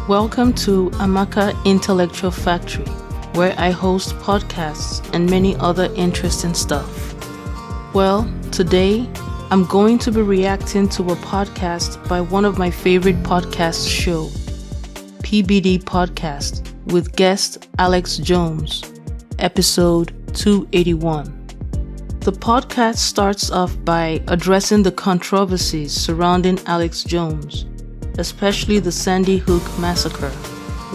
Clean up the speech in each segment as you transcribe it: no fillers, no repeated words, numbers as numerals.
Welcome to Amaka Intellectual Factory, where I host podcasts and many other interesting stuff. Well, today I'm going to be reacting to a podcast by one of my favorite podcast shows, PBD Podcast, with guest Alex Jones, episode 281. The podcast starts off by addressing the controversies surrounding Alex Jones, especially the Sandy Hook massacre,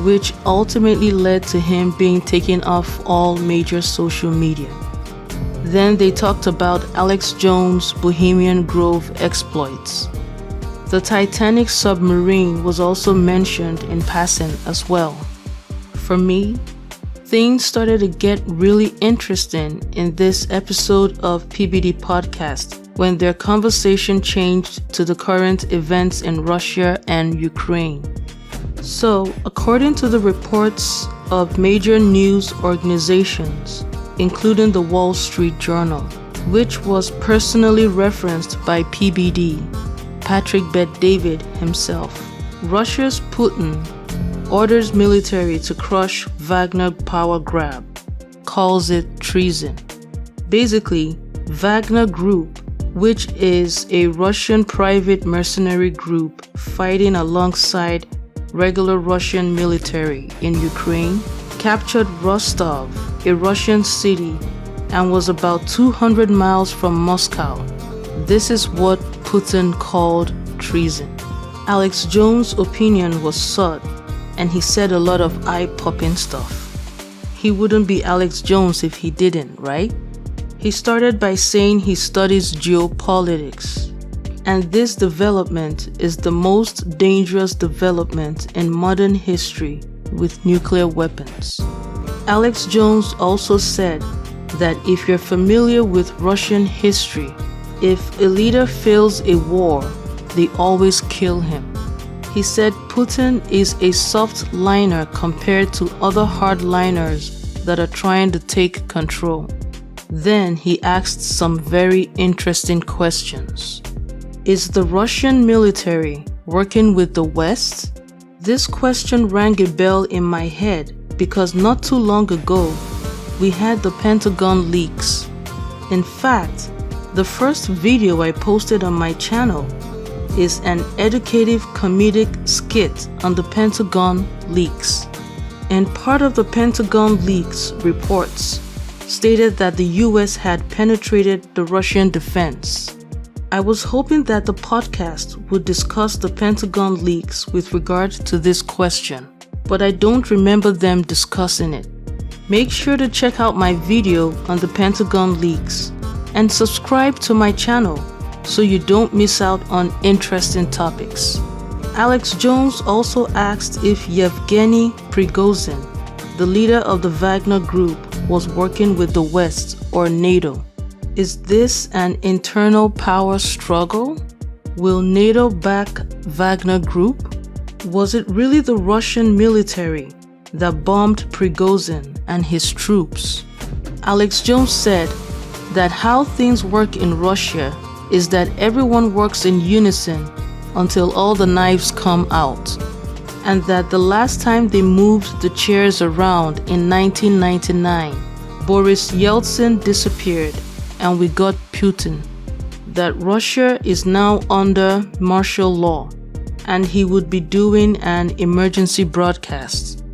which ultimately led to him being taken off all major social media. Then they talked about Alex Jones' Bohemian Grove exploits. The Titanic submarine was also mentioned in passing as well. For me, things started to get really interesting in this episode of PBD Podcast when their conversation changed to the current events in Russia and Ukraine. So, according to the reports of major news organizations, including the Wall Street Journal, which was personally referenced by PBD, Patrick Bet-David himself, Russia's Putin orders military to crush Wagner power grab, calls it treason. Basically, Wagner Group, which is a Russian private mercenary group fighting alongside regular Russian military in Ukraine, captured Rostov, a Russian city, and was about 200 miles from Moscow. This is what Putin called treason. Alex Jones' opinion was sought, and he said a lot of eye-popping stuff. He wouldn't be Alex Jones if he didn't, right? He started by saying he studies geopolitics, and this development is the most dangerous development in modern history with nuclear weapons. Alex Jones also said that if you're familiar with Russian history, if a leader fails a war, they always kill him. He said Putin is a soft liner compared to other hardliners that are trying to take control. Then he asked some very interesting questions. Is the Russian military working with the West? This question rang a bell in my head because not too long ago, we had the Pentagon leaks. In fact, the first video I posted on my channel is an educative comedic skit on the Pentagon leaks. And part of the Pentagon leaks reports stated that the US had penetrated the Russian defense. I was hoping that the podcast would discuss the Pentagon leaks with regard to this question, but I don't remember them discussing it. Make sure to check out my video on the Pentagon leaks and subscribe to my channel so you don't miss out on interesting topics. Alex Jones also asked if Yevgeny Prigozhin, the leader of the Wagner Group, was working with the West or NATO. Is this an internal power struggle? Will NATO back Wagner Group? Was it really the Russian military that bombed Prigozhin and his troops? Alex Jones said that how things work in Russia is that everyone works in unison until all the knives come out, and that the last time they moved the chairs around in 1999, Boris Yeltsin disappeared and we got Putin, that Russia is now under martial law and he would be doing an emergency broadcast.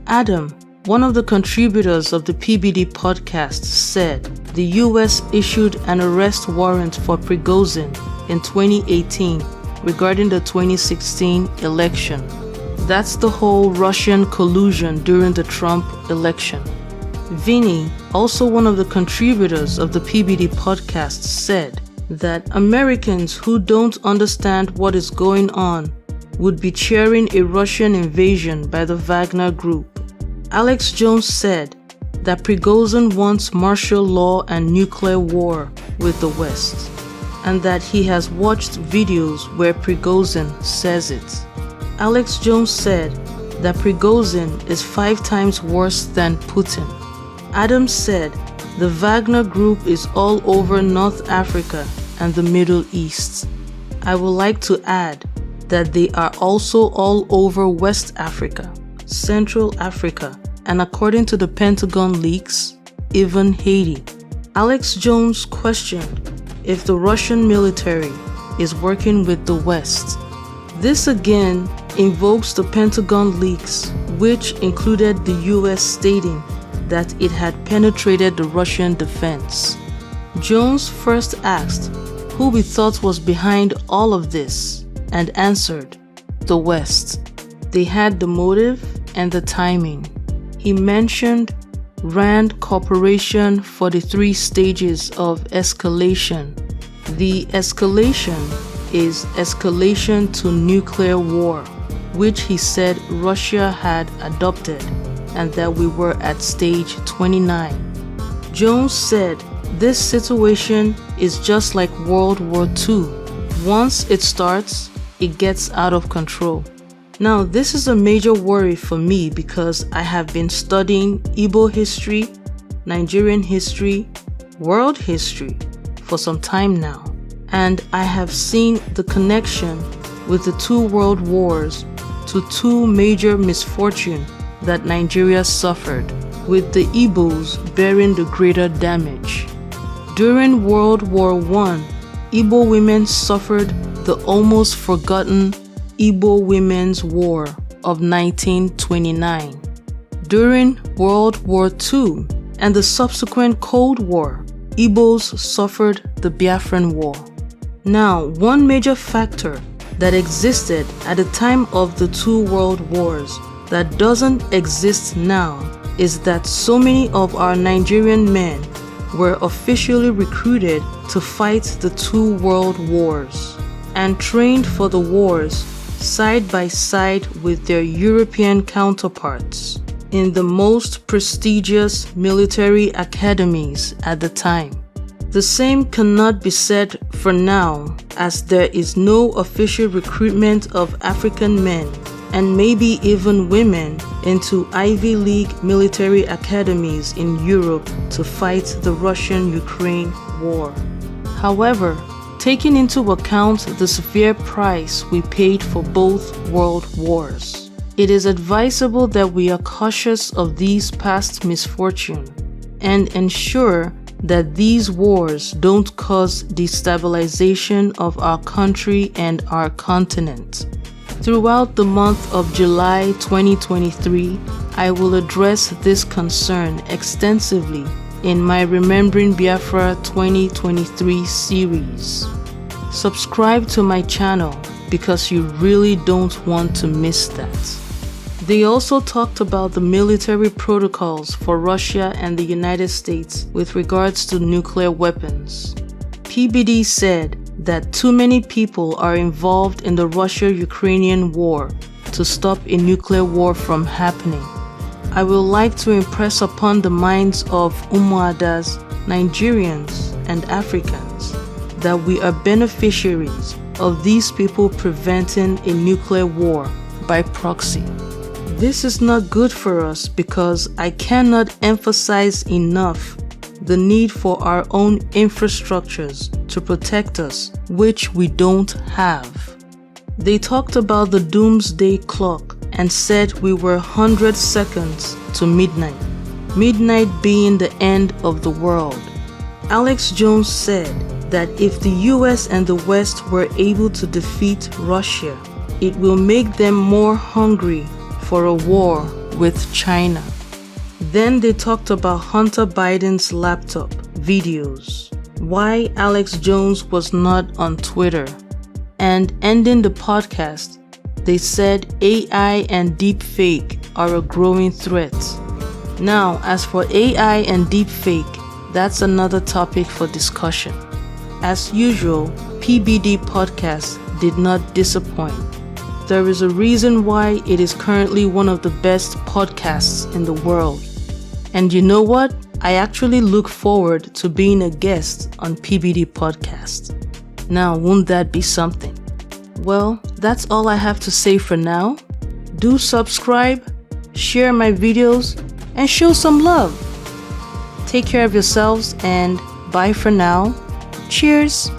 Adam, one of the contributors of the PBD podcast, said the US issued an arrest warrant for Prigozhin in 2018 regarding the 2016 election. That's the whole Russian collusion during the Trump election. Vinny, also one of the contributors of the PBD podcast, said that Americans who don't understand what is going on would be cheering a Russian invasion by the Wagner Group. Alex Jones said that Prigozhin wants martial law and nuclear war with the West, and that he has watched videos where Prigozhin says it. Alex Jones said that Prigozhin is 5 times worse than Putin. Adam said the Wagner Group is all over North Africa and the Middle East. I would like to add that they are also all over West Africa, Central Africa, and according to the Pentagon leaks, even Haiti. Alex Jones questioned if the Russian military is working with the West. This again invokes the Pentagon leaks, which included the US stating that it had penetrated the Russian defense. Jones first asked who we thought was behind all of this and answered, the West. They had the motive and the timing. He mentioned Rand Corporation for the 3 stages of escalation. The escalation is escalation to nuclear war, which he said Russia had adopted, and that we were at stage 29. Jones said this situation is just like World War II. Once it starts, it gets out of control. Now, this is a major worry for me because I have been studying Igbo history, Nigerian history, world history for some time now, and I have seen the connection with the 2 world wars to 2 major misfortunes that Nigeria suffered, with the Igbos bearing the greater damage. During World War I, Igbo women suffered the almost forgotten Igbo Women's War of 1929. During World War II and the subsequent Cold War, Igbos suffered the Biafran War. Now, one major factor that existed at the time of the 2 world wars that doesn't exist now is that so many of our Nigerian men were officially recruited to fight the 2 world wars and trained for the wars side by side with their European counterparts in the most prestigious military academies at the time. The same cannot be said for now, as there is no official recruitment of African men and maybe even women into Ivy League military academies in Europe to fight the Russian-Ukraine war. However, taking into account the severe price we paid for both world wars, it is advisable that we are cautious of these past misfortunes and ensure that these wars don't cause destabilization of our country and our continent. Throughout the month of July 2023, I will address this concern extensively in my Remembering Biafra 2023 series. Subscribe to my channel because you really don't want to miss that. They also talked about the military protocols for Russia and the United States with regards to nuclear weapons. PBD said that too many people are involved in the Russia-Ukrainian war to stop a nuclear war from happening. I would like to impress upon the minds of Umuadas, Nigerians, and Africans that we are beneficiaries of these people preventing a nuclear war by proxy. This is not good for us because I cannot emphasize enough the need for our own infrastructures to protect us, which we don't have. They talked about the doomsday clock and said we were 100 seconds to midnight, midnight being the end of the world. Alex Jones said that if the US and the West were able to defeat Russia, it will make them more hungry for a war with China. Then they talked about Hunter Biden's laptop videos, why Alex Jones was not on Twitter, and ending the podcast, they said AI and deepfake are a growing threat. Now, as for AI and deepfake, that's another topic for discussion. As usual, PBD Podcast did not disappoint. There is a reason why it is currently one of the best podcasts in the world. And you know what? I actually look forward to being a guest on PBD Podcast. Now, won't that be something? Well, that's all I have to say for now. Do subscribe, share my videos, and show some love. Take care of yourselves and bye for now. Cheers!